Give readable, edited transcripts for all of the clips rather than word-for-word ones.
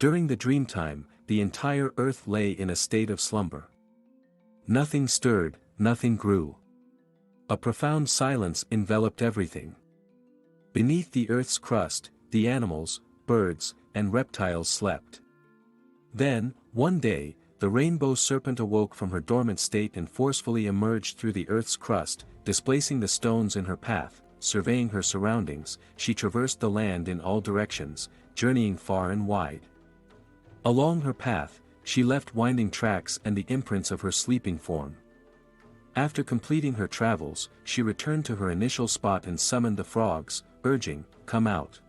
During the Dreamtime, the entire earth lay in a state of slumber. Nothing stirred, nothing grew. A profound silence enveloped everything. Beneath the earth's crust, the animals, birds, and reptiles slept. Then, one day, the rainbow serpent awoke from her dormant state and forcefully emerged through the earth's crust, displacing the stones in her path. Surveying her surroundings, she traversed the land in all directions, journeying far and wide. Along her path, she left winding tracks and the imprints of her sleeping form. After completing her travels, she returned to her initial spot and summoned the frogs, urging, "Come out."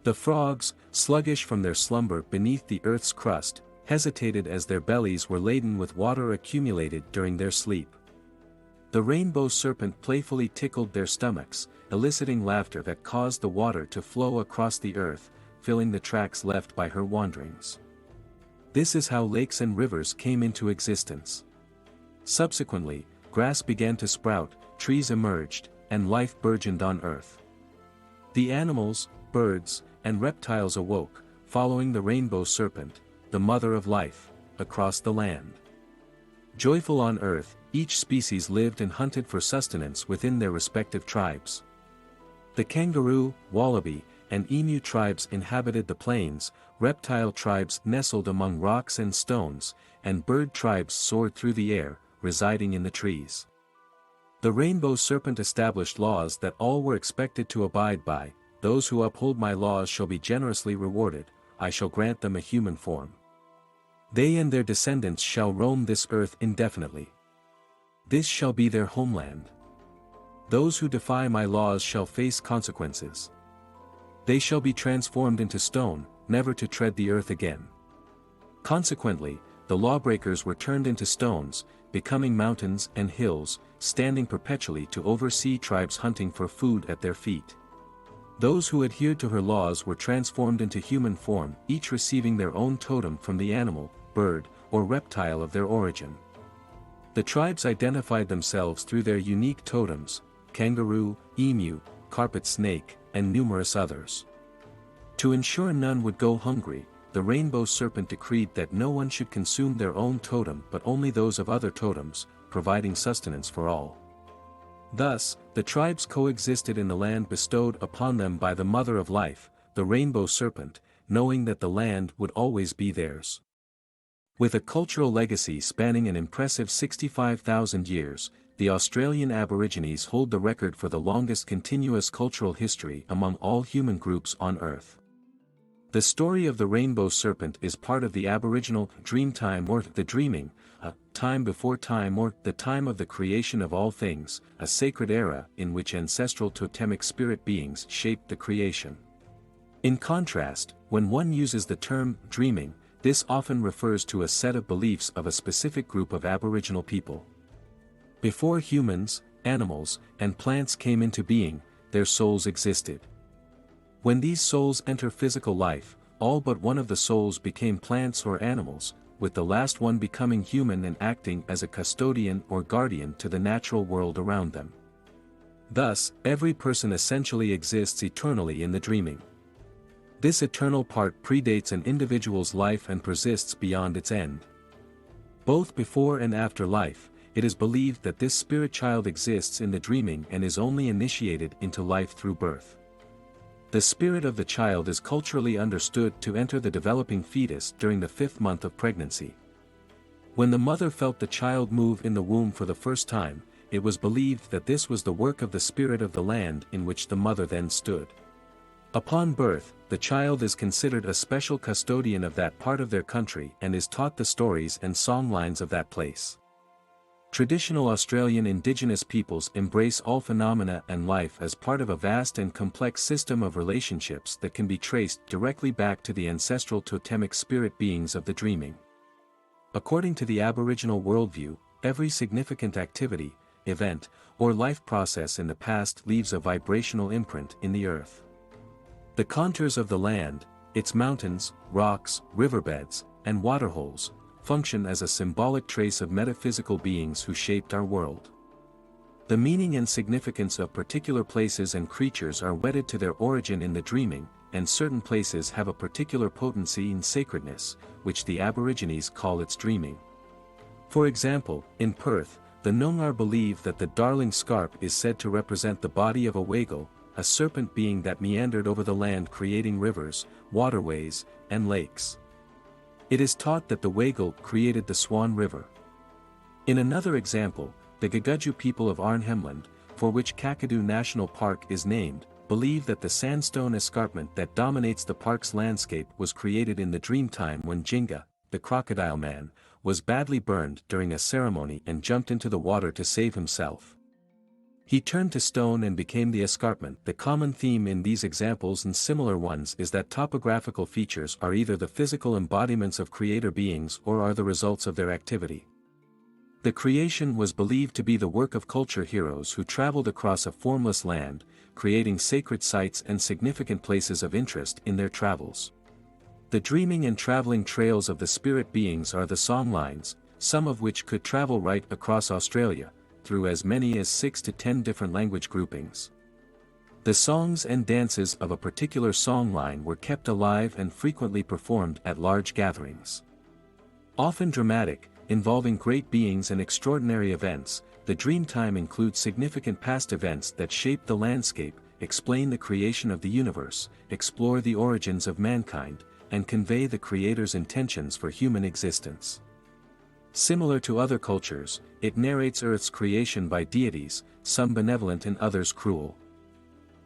The frogs, sluggish from their slumber beneath the earth's crust, hesitated as their bellies were laden with water accumulated during their sleep. The rainbow serpent playfully tickled their stomachs, eliciting laughter that caused the water to flow across the earth, filling the tracks left by her wanderings. This is how lakes and rivers came into existence. Subsequently, grass began to sprout, trees emerged, and life burgeoned on earth. The animals, birds, and reptiles awoke, following the rainbow serpent, the mother of life, across the land. Joyful on earth, each species lived and hunted for sustenance within their respective tribes. The kangaroo, wallaby, and emu tribes inhabited the plains, reptile tribes nestled among rocks and stones, and bird tribes soared through the air, residing in the trees. The rainbow serpent established laws that all were expected to abide by. "Those who uphold my laws shall be generously rewarded, I shall grant them a human form. They and their descendants shall roam this earth indefinitely. This shall be their homeland. Those who defy my laws shall face consequences. They shall be transformed into stone, never to tread the earth again." Consequently, the lawbreakers were turned into stones, becoming mountains and hills, standing perpetually to oversee tribes hunting for food at their feet. Those who adhered to her laws were transformed into human form, each receiving their own totem from the animal, bird, or reptile of their origin. The tribes identified themselves through their unique totems: kangaroo, emu, carpet snake, and numerous others. To ensure none would go hungry, the rainbow serpent decreed that no one should consume their own totem but only those of other totems, providing sustenance for all. Thus, the tribes coexisted in the land bestowed upon them by the Mother of Life, the rainbow serpent, knowing that the land would always be theirs. With a cultural legacy spanning an impressive 65,000 years, the Australian Aborigines hold the record for the longest continuous cultural history among all human groups on Earth. The story of the rainbow serpent is part of the Aboriginal Dreamtime, or the dreaming, a time before time, or the time of the creation of all things, a sacred era in which ancestral totemic spirit beings shaped the creation. In contrast, when one uses the term dreaming, this often refers to a set of beliefs of a specific group of Aboriginal people. Before humans, animals, and plants came into being, their souls existed. When these souls enter physical life, all but one of the souls became plants or animals, with the last one becoming human and acting as a custodian or guardian to the natural world around them. Thus, every person essentially exists eternally in the dreaming. This eternal part predates an individual's life and persists beyond its end. Both before and after life, it is believed that this spirit child exists in the dreaming and is only initiated into life through birth. The spirit of the child is culturally understood to enter the developing fetus during the 5th month of pregnancy. When the mother felt the child move in the womb for the first time, it was believed that this was the work of the spirit of the land in which the mother then stood. Upon birth, the child is considered a special custodian of that part of their country and is taught the stories and songlines of that place. Traditional Australian Indigenous peoples embrace all phenomena and life as part of a vast and complex system of relationships that can be traced directly back to the ancestral totemic spirit beings of the dreaming. According to the Aboriginal worldview, every significant activity, event, or life process in the past leaves a vibrational imprint in the earth. The contours of the land, its mountains, rocks, riverbeds, and waterholes, function as a symbolic trace of metaphysical beings who shaped our world. The meaning and significance of particular places and creatures are wedded to their origin in the dreaming, and certain places have a particular potency and sacredness, which the Aborigines call its dreaming. For example, in Perth, the Noongar believe that the Darling Scarp is said to represent the body of a Wagle, a serpent being that meandered over the land creating rivers, waterways, and lakes. It is taught that the Wagle created the Swan River. In another example, the Gagudju people of Arnhemland, for which Kakadu National Park is named, believe that the sandstone escarpment that dominates the park's landscape was created in the Dreamtime when Jinga, the crocodile man, was badly burned during a ceremony and jumped into the water to save himself. He turned to stone and became the escarpment. The common theme in these examples and similar ones is that topographical features are either the physical embodiments of creator beings or are the results of their activity. The creation was believed to be the work of culture heroes who traveled across a formless land, creating sacred sites and significant places of interest in their travels. The dreaming and traveling trails of the spirit beings are the songlines, some of which could travel right across Australia, through as many as 6 to 10 different language groupings. The songs and dances of a particular songline were kept alive and frequently performed at large gatherings. Often dramatic, involving great beings and extraordinary events, the Dreamtime includes significant past events that shape the landscape, explain the creation of the universe, explore the origins of mankind, and convey the Creator's intentions for human existence. Similar to other cultures, it narrates Earth's creation by deities, some benevolent and others cruel.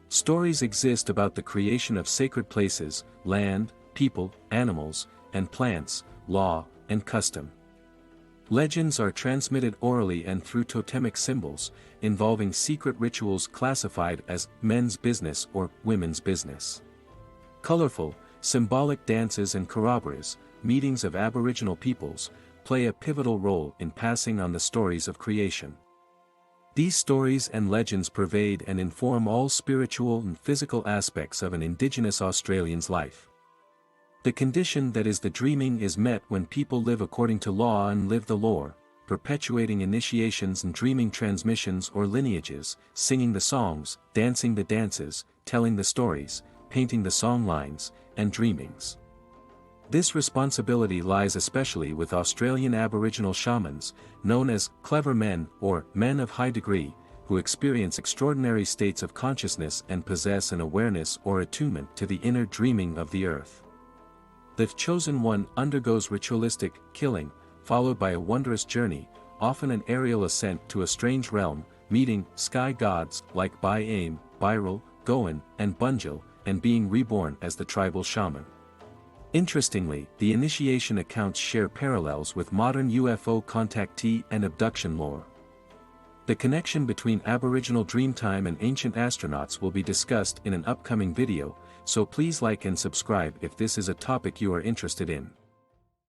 Stories exist about the creation of sacred places, land, people, animals, and plants, law, and custom. Legends are transmitted orally and through totemic symbols, involving secret rituals classified as men's business or women's business. Colorful, symbolic dances and corroborees, meetings of Aboriginal peoples, play a pivotal role in passing on the stories of creation. These stories and legends pervade and inform all spiritual and physical aspects of an Indigenous Australian's life. The condition that is the dreaming is met when people live according to law and live the lore, perpetuating initiations and dreaming transmissions or lineages, singing the songs, dancing the dances, telling the stories, painting the songlines, and dreamings. This responsibility lies especially with Australian Aboriginal shamans, known as clever men or men of high degree, who experience extraordinary states of consciousness and possess an awareness or attunement to the inner dreaming of the earth. The chosen one undergoes ritualistic killing, followed by a wondrous journey, often an aerial ascent to a strange realm, meeting sky gods like Bai-Aim, Biril, Goan, and Bunjil, and being reborn as the tribal shaman. Interestingly, the initiation accounts share parallels with modern UFO contactee and abduction lore. The connection between Aboriginal Dreamtime and ancient astronauts will be discussed in an upcoming video, so please like and subscribe if this is a topic you are interested in.